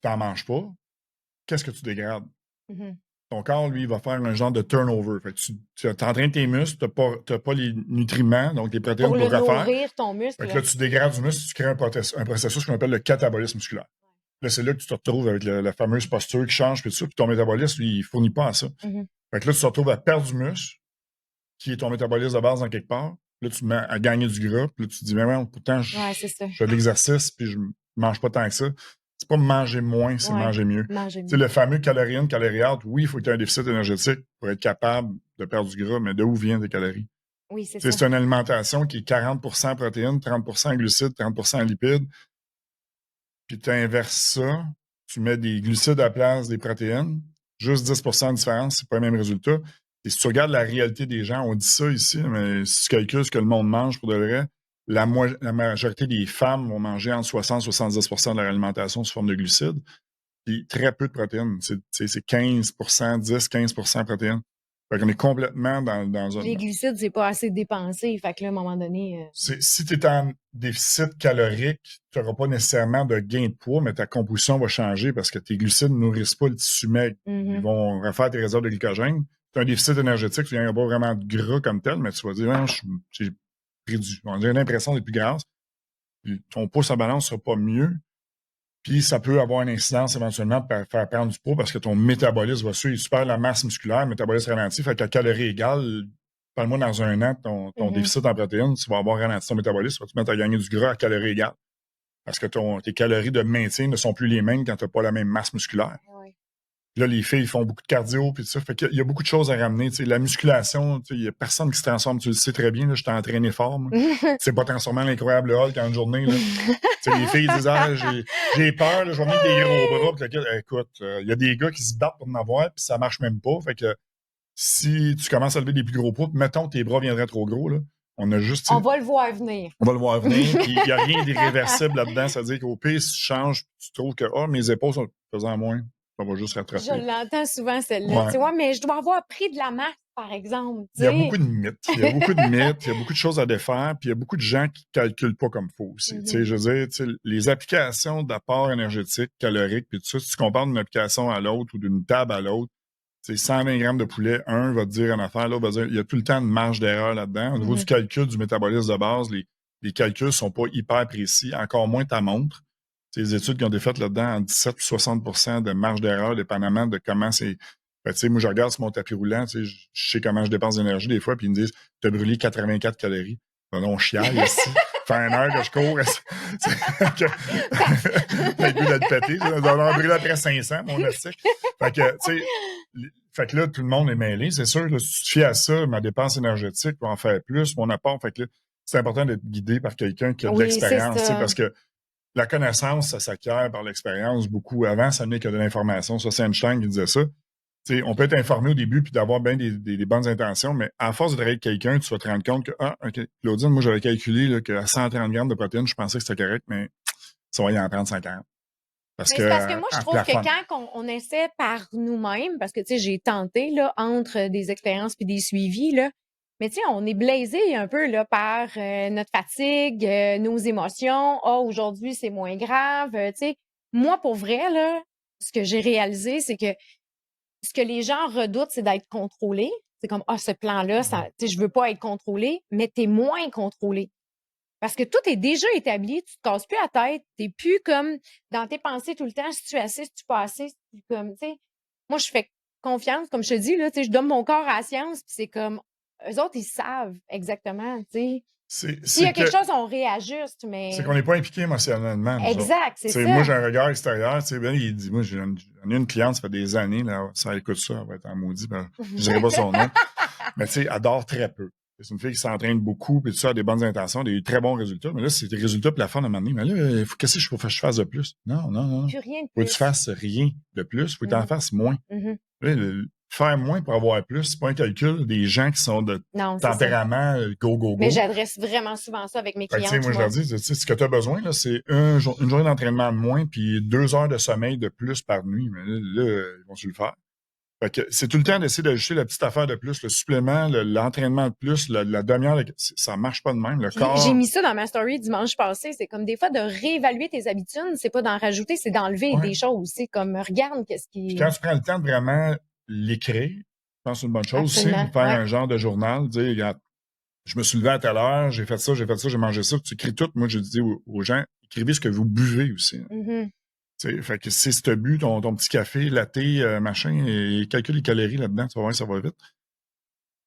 tu n'en manges pas, qu'est-ce que tu dégrades? Ton corps, lui, va faire un genre de turnover. Fait que tu entraînes tes muscles, tu n'as pas les nutriments, donc les protéines Pour pour le refaire. nourrir, ton muscle. Fait que là, tu dégrades du muscle, tu crées un processus qu'on appelle le catabolisme musculaire. Là, c'est là que tu te retrouves avec la fameuse posture qui change, puis tout ça, puis ton métabolisme, lui, il ne fournit pas à ça. Fait que là, tu te retrouves à perdre du muscle, qui est ton métabolisme de base dans quelque part. Là, tu te mets à gagner du gras, puis là, tu te dis, mais ouais, pourtant, je fais de l'exercice, puis je mange pas tant que ça. C'est pas manger moins, c'est manger mieux. Tu sais, le fameux calorie in, calorie out, oui, il faut que tu aies un déficit énergétique pour être capable de perdre du gras, mais de où viennent tes calories? Oui, c'est ça. C'est une alimentation qui est 40% protéines, 30% glucides, 30% lipides. Puis tu inverses ça, tu mets des glucides à la place des protéines, juste 10% de différence, c'est pas le même résultat. Et si tu regardes la réalité des gens, on dit ça ici, mais si tu calcules ce que le monde mange pour de vrai, la majorité des femmes vont manger entre 60 et 70% de leur alimentation sous forme de glucides, puis très peu de protéines. C'est 15%, 10-15% de protéines. Fait qu'on est complètement dans un... Les glucides, c'est pas assez dépensé. Fait que là, à un moment donné... Si tu es en déficit calorique, tu n'auras pas nécessairement de gain de poids, mais ta composition va changer parce que tes glucides ne nourrissent pas le tissu maigre. Ils vont refaire tes réserves de glycogène. Tu as un déficit énergétique, tu n'auras pas vraiment de gras comme tel, mais tu vas dire, ah, j'ai pris on a l'impression d'être plus grasse. Puis ton poids sa balance ne sera pas mieux. Puis ça peut avoir une incidence éventuellement de faire perdre du poids parce que ton métabolisme va suivre. Tu perds la masse musculaire, le métabolisme ralentit, fait que la calorie égale. Parle-moi dans un an, ton déficit en protéines, tu vas avoir ralenti ton métabolisme, tu vas te mettre à gagner du gras à calorie égale. Parce que tes calories de maintien ne sont plus les mêmes quand tu n'as pas la même masse musculaire. Ouais. Là, les filles font beaucoup de cardio, puis tout ça. Fait qu'il y a beaucoup de choses à ramener. T'sais, la musculation, il n'y a personne qui se transforme. Tu le sais très bien, là, je t'ai entraîné fort. C'est pas transformé en l'incroyable Hulk en une journée. Là. Les filles disent, ah, j'ai peur, là, je vais mettre des gros bras. Puis, écoute, il y a des gars qui se battent pour en avoir, puis ça marche même pas. Fait que si tu commences à lever des plus gros poids, mettons que tes bras viendraient trop gros, là, on a juste... On va le voir venir. On va le voir venir. Il n'y a rien d'irréversible là-dedans. C'est-à-dire qu'au pire, si tu changes, tu trouves que mes épaules sont faisant moins, ça va juste rattraper. Je l'entends souvent, celle-là. Ouais. Mais je dois avoir pris de la masse, par exemple. Il y a beaucoup de mythes. Il y a beaucoup de choses à défaire, puis il y a beaucoup de gens qui ne calculent pas comme il faut aussi. Je veux dire, les applications d'apport énergétique, calorique, puis tout ça, si tu compares d'une application à l'autre ou d'une table à l'autre, c'est 120 grammes de poulet, un va te dire une affaire, l'autre va dire, il y a tout le temps une marge d'erreur là-dedans. Au niveau du calcul du métabolisme de base, les calculs ne sont pas hyper précis, encore moins ta montre. C'est les études qui ont été faites là-dedans en 17 ou 60% de marge d'erreur, dépendamment de comment c'est. Moi, je regarde sur mon tapis roulant, je sais comment je dépense d'énergie des fois, puis ils me disent, tu as brûlé 84 calories. Non, on chiale ici. Fait une heure que je cours. J'ai le goût d'être pété. On a brûlé après 500, mon article. Fait que là, tout le monde est mêlé, c'est sûr. Là, si tu te fies à ça, ma dépense énergétique pour en faire plus, mon apport. Fait que là, c'est important d'être guidé par quelqu'un qui a de l'expérience. Parce que la connaissance, ça s'acquiert par l'expérience beaucoup. Avant, ça n'est que de l'information. Ça, c'est Einstein qui disait ça. On peut être informé au début puis d'avoir bien des bonnes intentions, mais à force de travailler avec quelqu'un, tu vas te rendre compte que, Claudine, moi, j'avais calculé là, qu'à 130 grammes de protéines, je pensais que c'était correct, mais ça va y en prendre 50. Parce que moi, je trouve que quand on essaie par nous-mêmes, parce que, j'ai tenté, là, entre des expériences puis des suivis, là, mais on est blasé un peu, là, par notre fatigue, nos émotions. Aujourd'hui, c'est moins grave, Moi, pour vrai, là, ce que j'ai réalisé, c'est que ce que les gens redoutent, c'est d'être contrôlé. C'est comme, ce plan-là, je veux pas être contrôlé, mais tu es moins contrôlé. Parce que tout est déjà établi, tu te casses plus la tête, tu n'es plus comme dans tes pensées tout le temps, si tu es assez, si tu pas assez, comme, moi, je fais confiance, comme je te dis, là, je donne mon corps à la science, puis c'est comme, eux autres, ils savent exactement, tu sais. C'est S'il y a que quelque chose, on réajuste, c'est mais qu'on n'est pas impliqué émotionnellement, nous autres. exact, c'est Tu sais, moi, ça. j'ai un regard extérieur. Tu sais, ben, il dit, moi, j'en ai une cliente, ça fait des années, là, ça écoute ça, elle va être en maudit, ben, je dirais pas son nom. Mais tu sais, elle dort très peu. C'est une fille qui s'entraîne beaucoup, puis tout ça, a des bonnes intentions, des très bons résultats. Mais là, c'est des résultats plafond à un moment donné. Mais là, qu'est-ce qu'il faut que je fasse de plus? Non, non, non, non. Plus rien de Faut que tu plus. fasses rien de plus, faut que tu en fasses moins. Mhm. Là, faire moins pour avoir plus, c'est pas un calcul des gens qui sont de Non, c'est ça. tempérament go, go, go. Mais j'adresse vraiment souvent ça avec mes Fait que, tu sais, clientes, moi, je leur dis, tu sais, ce que tu as besoin, là, c'est une journée d'entraînement de moins, puis 2 heures de sommeil de plus par nuit. Mais là, ils vont-tu le faire? Fait que c'est tout le temps d'essayer d'ajuster la petite affaire de plus, le supplément, l'entraînement de plus, la demi-heure, ça marche pas de même. Le Puis corps. j'ai mis ça dans ma story dimanche passé. C'est comme des fois de réévaluer tes habitudes, c'est pas d'en rajouter, c'est d'enlever Ouais. des choses. C'est comme regarde qu'est-ce Puis qui. quand tu prends le temps de vraiment l'écrire, je pense que c'est une bonne chose aussi, Absolument, de faire ouais. un genre de journal, dire, regarde, je me suis levé à telle heure, j'ai fait ça, j'ai mangé ça, tu écris tout. Moi, je dis aux gens, écrivez ce que vous buvez aussi. Mhm. Tu sais, fait que si tu as bu ton petit café, latte, machin, et calcule les calories là-dedans, tu vas voir, ça va vite.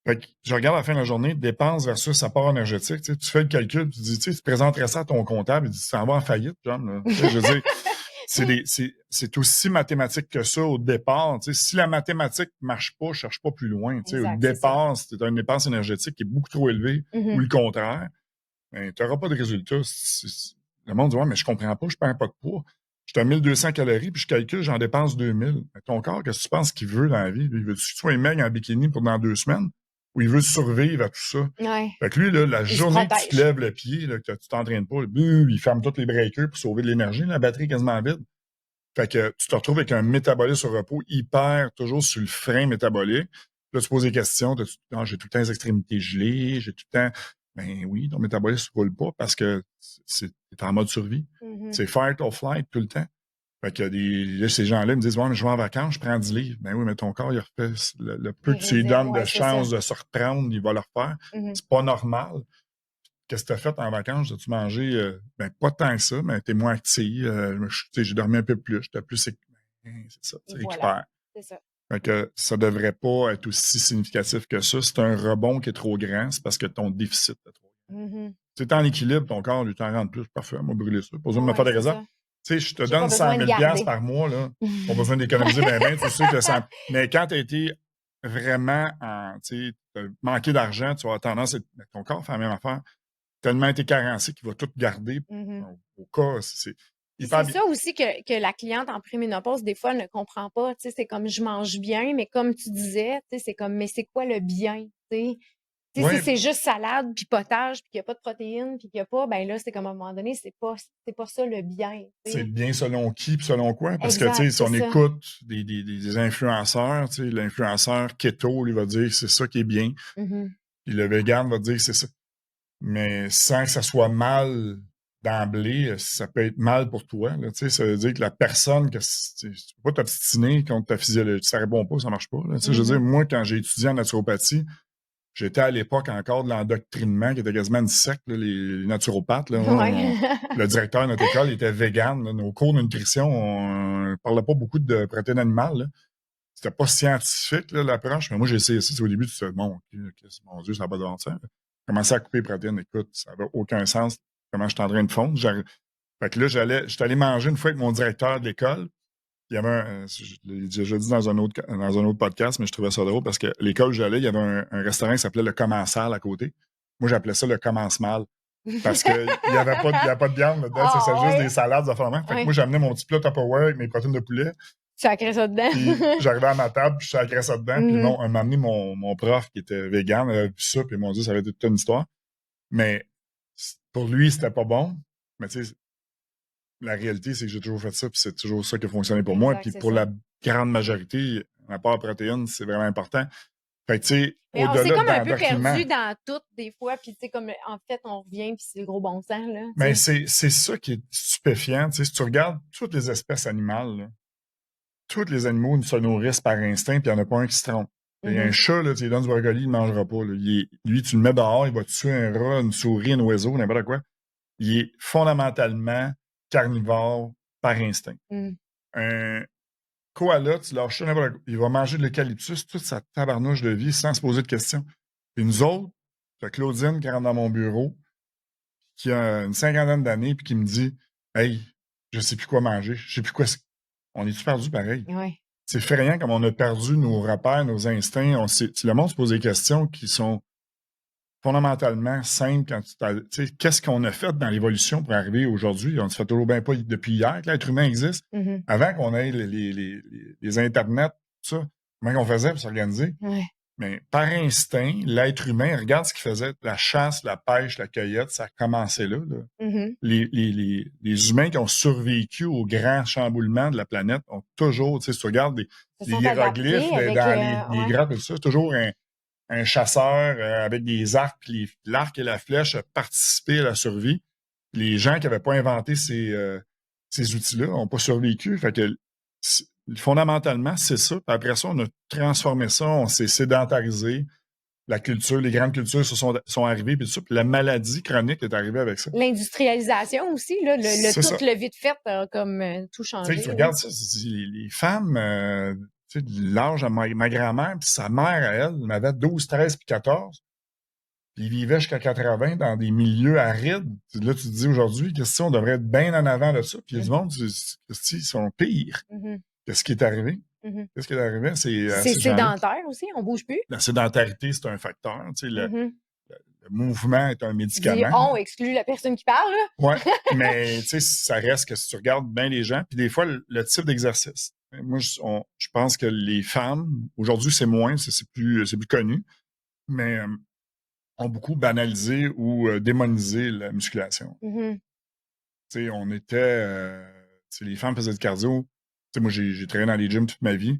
Fait que je regarde à la fin de la journée, dépenses versus apport énergétique. Tu sais, tu fais le calcul, tu dis, tu sais, tu présenterais ça à ton comptable, il dit, ça va en faillite, John. Là. Tu sais, je veux dire, c'est aussi mathématique que ça au départ. Tu sais, si la mathématique marche pas, cherche pas plus loin. Tu sais, au Exact, c'est ça. départ, si tu as une dépense énergétique qui est beaucoup trop élevée Mhm. ou le contraire, ben, tu n'auras pas de résultat. Le monde dit, ouais, mais je comprends pas, je perds pas de poids. Je suis à 1200 calories, puis je calcule, j'en dépense 2000. Mais ton corps, qu'est-ce que tu penses qu'il veut dans la vie? Lui, il veut que tu sois maigre en bikini pendant 2 semaines? Ou il veut survivre à tout ça? Ouais. Fait que lui, là, la Il se journée que tu te protège. lèves le pied, là, que tu t'entraînes pas, il ferme tous les breakers pour sauver de l'énergie, la batterie est quasiment vide. Fait que tu te retrouves avec un métabolisme au repos hyper, toujours sur le frein métabolique. Là, tu poses des questions, j'ai tout le temps les extrémités gelées, j'ai tout le temps. Ben oui, ton métabolisme ne roule pas parce que t'es en mode survie. Mhm. C'est fight or flight tout le temps. Fait que là, ces gens-là me disent, ouais, mais je vais en vacances, je prends 10 livres. Ben oui, mais ton corps, il refait le peu que tu lui donnes de chance de se reprendre, il va le refaire. Mhm. C'est pas normal. Qu'est-ce que tu as fait en vacances? As-tu mangé? Ben, pas tant que ça, mais t'es moins actif. J'ai dormi un peu plus. J'étais plus. C'est ça, tu récupères. Voilà. C'est ça. Fait que ça devrait pas être aussi significatif que ça. C'est un rebond qui est trop grand, c'est parce que ton déficit est trop grand. Mhm. Tu es en équilibre, ton corps lui t'en rentre plus. Parfait, on va brûler ça. Pas besoin de me Ouais, faire des c'est raisons. ça. Tu sais, je te J'ai pas donne besoin 100 de 000 garder. par mois, là. Pas besoin d'économiser ben, tu sais que ça. Mais quand tu as été vraiment tu sais, t'as manqué d'argent, tu vas avoir tendance à. Ton corps fait la même affaire. Tellement été carencé qu'il va tout garder. Mhm. Au cas, c'est Puis hyper c'est ça aussi que la cliente en préménopause, des fois, ne comprend pas. Tu sais, c'est comme je mange bien, mais comme tu disais, tu sais, c'est comme, mais c'est quoi le bien? Tu sais? Tu sais, Ouais. si c'est juste salade, puis potage, puis qu'il n'y a pas de protéines, puis qu'il n'y a pas, ben là, c'est comme à un moment donné, c'est pas ça le bien. Tu sais. C'est bien selon qui puis selon quoi. Parce Exact, que, tu sais, si on c'est ça. écoute des influenceurs, tu sais, l'influenceur keto, lui, va dire que c'est ça qui est bien. Mhm. Puis le vegan va dire que c'est ça. Mais sans que ça soit mal d'emblée, ça peut être mal pour toi. Là, tu sais, ça veut dire que la personne, tu peux pas t'obstiner contre ta physiologie. Ça répond pas, ça marche pas. Là. Tu sais, je veux dire, moi, quand j'ai étudié en naturopathie, j'étais à l'époque encore de l'endoctrinement qui était quasiment une secte, là, les naturopathes. Là, Ouais. le directeur de notre école était vegan. Là. Nos cours de nutrition, on ne parlait pas beaucoup de protéines animales. Là. C'était pas scientifique, là, l'approche, mais moi, j'ai essayé ça. Au début, tu te dis, bon, mon Dieu, ça n'a pas de bon sens. Commencer à couper les protéines, écoute, ça n'avait aucun sens. Comment je suis en train de fondre. Fait que là, j'étais allé manger une fois avec mon directeur de l'école. Il y avait je l'ai déjà dit dans un autre podcast, mais je trouvais ça drôle parce que l'école où j'allais, il y avait un restaurant qui s'appelait le Commensal à côté. Moi, j'appelais ça le Commence-mal. Parce qu'il n'y avait pas de viande là-dedans, Ah, c'est juste ouais? des salades de format. Fait que Ouais. moi, j'amenais mon petit plat Tupperware avec mes protéines de poulet. Sacré ça dedans. Puis j'arrivais à ma table, puis je sacrais ça dedans. Puis Mhm. un moment donné, mon prof qui était vegan avait vu ça, puis mon Dieu, ça avait été toute une histoire. Mais pour lui, c'était pas bon. Mais tu sais, la réalité, c'est que j'ai toujours fait ça, puis c'est toujours ça qui a fonctionné pour moi. Exact, Puis c'est pour ça. la grande majorité, l'apport de protéines, c'est vraiment important. Fait que tu sais, Mais on s'est au-delà comme un peu d'endoctrinement, perdu dans tout, des fois, puis tu sais, comme, en fait, on revient, puis c'est le gros bon sens, là. tu mais sais. c'est ça qui est stupéfiant. Tu sais, si tu regardes toutes les espèces animales, là, tous les animaux se nourrissent par instinct, puis il n'y en a pas un qui se trompe. Il y a un Mhm. chat, là, tu lui donnes du brocoli, il ne mangera pas. Là. Lui, tu le mets dehors, il va tuer un rat, une souris, un oiseau, n'importe quoi. Il est fondamentalement carnivore par instinct. Mhm. Un koala, tu lâches ça, n'importe quoi. Il va manger de l'eucalyptus toute sa tabarnouche de vie sans se poser de questions. Puis nous autres, t'as Claudine qui rentre dans mon bureau, qui a une cinquantaine d'années, puis qui me dit « Hey, je sais plus quoi manger, je sais plus quoi... » On est-tu perdu pareil? Ouais. C'est effrayant comme on a perdu nos repères, nos instincts. Le monde se pose des questions qui sont fondamentalement simples. Quand qu'est-ce qu'on a fait dans l'évolution pour arriver aujourd'hui? On ne se fait toujours bien pas depuis hier que l'être humain existe. Mm-hmm. Avant qu'on ait les internets, tout ça, comment on faisait pour s'organiser? Ouais. Mais par instinct, l'être humain, regarde ce qu'il faisait. La chasse, la pêche, la cueillette, ça a commencé là. Mm-hmm. Les humains qui ont survécu au grand chamboulement de la planète ont toujours, tu sais, si tu regardes les hiéroglyphes dans les grottes et tout ça, c'est toujours un chasseur avec des arcs, puis l'arc et la flèche a participé à la survie. Les gens qui n'avaient pas inventé ces outils-là n'ont pas survécu. Fait que fondamentalement, c'est ça. Puis après ça, on a transformé ça, on s'est sédentarisé. La culture, les grandes cultures sont arrivées, puis tout ça. Puis la maladie chronique est arrivée avec ça. L'industrialisation aussi, là, le vite fait a comme tout changé. Tu sais, tu regardes ça, les femmes, tu sais, l'âge de ma grand-mère, puis sa mère, à elle, elle avait 12, 13, puis 14. Puis ils vivaient jusqu'à 80 dans des milieux arides. Là, tu te dis aujourd'hui, question, on devrait être bien en avant de ça. Puis il y a du monde, ils sont pires. Mm-hmm. Qu'est-ce qui est arrivé? Mm-hmm. Qu'est-ce qui est arrivé? C'est sédentaire aussi, on bouge plus. La sédentarité, c'est un facteur. Tu sais, le mouvement est un médicament. On exclut la personne qui parle. Oui, mais tu sais, ça reste que si tu regardes bien les gens, puis des fois, le type d'exercice. Moi, je pense que les femmes, aujourd'hui, c'est moins, c'est plus connu, mais ont beaucoup banalisé ou démonisé la musculation. Mm-hmm. Tu sais, on était... les femmes faisaient du cardio. Tu sais, moi, j'ai travaillé dans les gyms toute ma vie.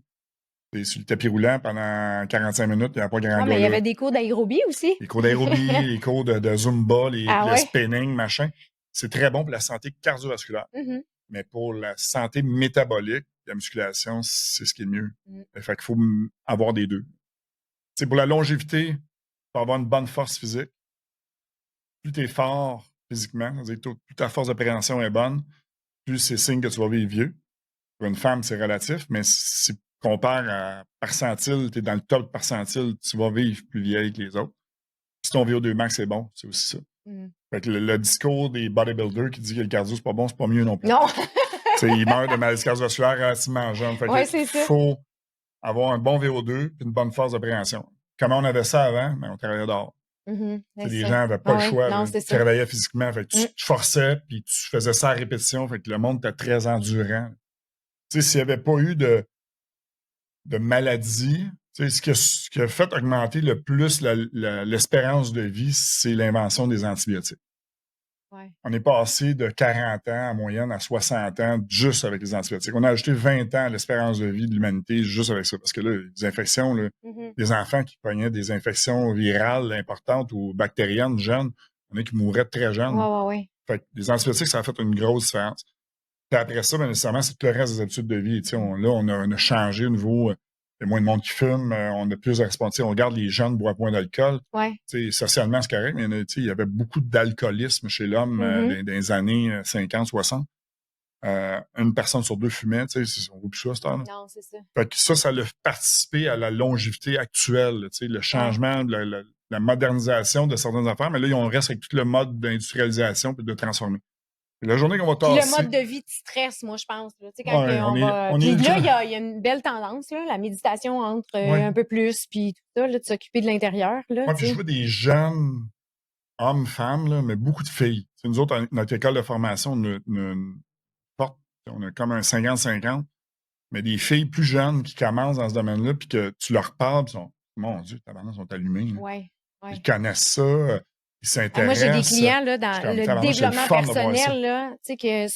Et sur le tapis roulant pendant 45 minutes, il n'y avait pas grand-chose. Mais il y avait des cours d'aérobie aussi. Les cours d'aérobie, les cours de Zumba, le spinning, machin. C'est très bon pour la santé cardiovasculaire. Mm-hmm. Mais pour la santé métabolique, la musculation, c'est ce qui est le mieux. Fait qu'il faut avoir des deux. T'sais, pour la longévité, pour avoir une bonne force physique, plus tu es fort physiquement, c'est-à-dire plus ta force de préhension est bonne, plus c'est signe que tu vas vivre vieux. Pour une femme, c'est relatif, mais si tu compares à percentile, tu es dans le top percentile, tu vas vivre plus vieille que les autres. Si ton VO2 max est bon, c'est aussi ça. Fait que le discours des bodybuilders qui dit que le cardio, c'est pas bon, c'est pas mieux non plus. Non! Ils meurent de maladie cardiovasculaire relativement jeunes. Fait que il faut avoir un bon VO2 et une bonne force de préhension. Comment on avait ça avant? Ben, on travaillait dehors. Les gens n'avaient pas le choix. Non, tu travaillais physiquement. Fait que tu forçais, puis tu faisais ça à répétition. Fait que le monde était très endurant. S'il n'y avait pas eu de maladie, ce qui a fait augmenter le plus l'espérance de vie, c'est l'invention des antibiotiques. Ouais. On est passé de 40 ans en moyenne à 60 ans juste avec les antibiotiques. On a ajouté 20 ans à l'espérance de vie de l'humanité juste avec ça. Parce que là, les infections, là, des enfants qui pognaient des infections virales importantes ou bactériennes jeunes, il y en a qui mouraient très jeunes. Ouais. Fait que les antibiotiques, ça a fait une grosse différence. Puis après ça, bien nécessairement, c'est tout le reste des habitudes de vie. On a changé au niveau... Il y a moins de monde qui fume, on a plus de responsabilité. On regarde les jeunes boivent moins d'alcool. Ouais. Socialement, c'est correct, mais il y avait beaucoup d'alcoolisme chez l'homme dans les années 50, 60. Une personne sur deux fumait, on ne voit plus ça, cette heure-là. Non, c'est ça. Fait que ça a participé à la longévité actuelle, le changement, la modernisation de certaines affaires, mais là, on reste avec tout le mode d'industrialisation et de transformer. La journée qu'on va tasser... Puis le mode de vie te stresse, moi, je pense. Là. Quand Puis là, il y a une belle tendance, là, la méditation entre un peu plus, puis tout ça, là, de s'occuper de l'intérieur. Puis je vois des jeunes hommes, femmes, là, mais beaucoup de filles. T'sais, nous autres, notre école de formation, on a comme un 50-50, mais des filles plus jeunes qui commencent dans ce domaine-là, puis que tu leur parles, puis mon Dieu, ils sont allumés. Ouais. Ils connaissent ça. Ils s'intéressent. Moi, j'ai des clients là, dans le développement personnel, là, tu sais,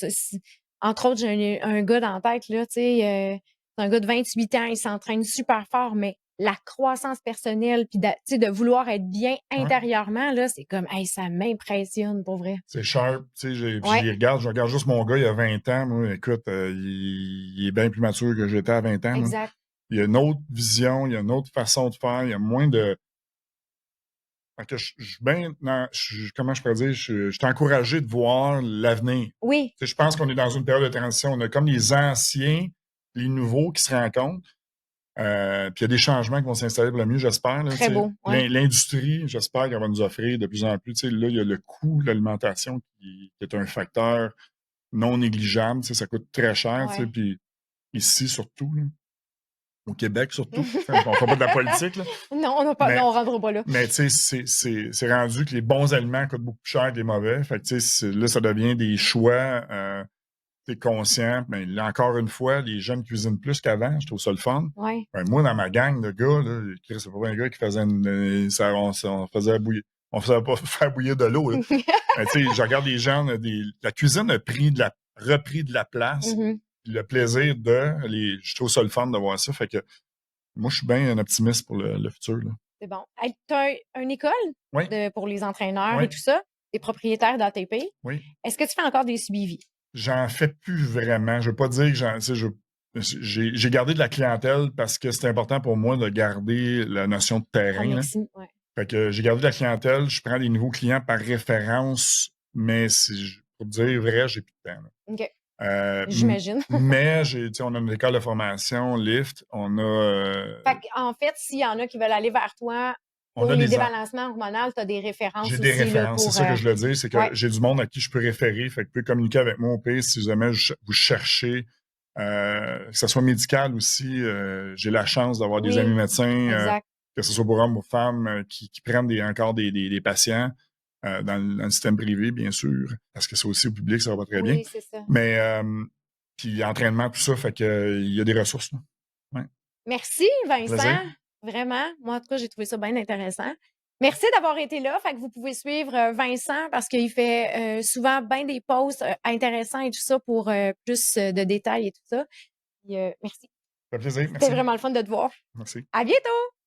entre autres, j'ai un gars dans la tête, là, tu sais, c'est un gars de 28 ans, il s'entraîne super fort, mais la croissance personnelle, puis de vouloir être bien intérieurement, là, c'est comme, ça m'impressionne, pour vrai. C'est sharp, tu sais, je regarde juste mon gars, il a 20 ans, moi, écoute, il est bien plus mature que j'étais à 20 ans. Exact. Moi. Il y a une autre vision, il y a une autre façon de faire, il y a moins de... Que comment je pourrais dire, je suis encouragé de voir l'avenir. Oui. Je pense qu'on est dans une période de transition. On a comme les anciens, les nouveaux qui se rencontrent. Puis il y a des changements qui vont s'installer pour le mieux, j'espère. Là, Très beau, ouais. L'industrie, j'espère qu'elle va nous offrir de plus en plus. Là, il y a le coût de l'alimentation qui est un facteur non négligeable. Ça coûte très cher. Ouais. Puis ici, surtout, là, au Québec, surtout. On ne fait pas de la politique. Là. Non, on ne rentrera pas là. Mais c'est rendu que les bons aliments coûtent beaucoup plus cher que les mauvais. Fait que, là, ça devient des choix conscients. Mais là, encore une fois, les jeunes cuisinent plus qu'avant. Je trouve ça le fun. Ouais. Ben, moi, dans ma gang de gars, là, c'est pas un gars qui faisait on faisait bouillir. On faisait pas faire bouillir de l'eau. Je regarde les gens, la cuisine a repris de la place. Le plaisir je trouve ça le fun de voir ça. Fait que moi, je suis bien un optimiste pour le futur. Là. C'est bon. Hey, tu as une école Oui. pour les entraîneurs Oui. et tout ça, des propriétaires d'ATP. Oui. Est-ce que tu fais encore des suivis? J'en fais plus vraiment. Je veux pas dire que j'ai gardé de la clientèle parce que c'est important pour moi de garder la notion de terrain. Merci. Ouais. Fait que j'ai gardé de la clientèle. Je prends des nouveaux clients par référence, mais pour dire vrai, j'ai plus de temps. Là. OK. J'imagine. Mais on a une école de formation, Lift, on a... Fait en fait, s'il y en a qui veulent aller vers toi pour les débalancements hormonaux, tu as des références aussi. J'ai des références, c'est ça que je veux dire, c'est que j'ai du monde à qui je peux référer, fait que vous pouvez communiquer avec moi au pire si jamais vous cherchez, que ce soit médical aussi, j'ai la chance d'avoir des amis médecins, que ce soit pour hommes ou femmes, qui prennent encore des patients. Dans le système privé, bien sûr, parce que c'est aussi au public, ça va pas très bien. C'est ça. Mais, puis entraînement, tout ça, fait que il y a des ressources. Là. Ouais. Merci, Vincent. Plaisir. Vraiment. Moi, en tout cas, j'ai trouvé ça bien intéressant. Merci d'avoir été là. Fait que vous pouvez suivre Vincent parce qu'il fait souvent bien des posts intéressants et tout ça pour plus de détails et tout ça. Puis, merci. Ça fait plaisir. Merci. C'était vraiment le fun de te voir. Merci. À bientôt!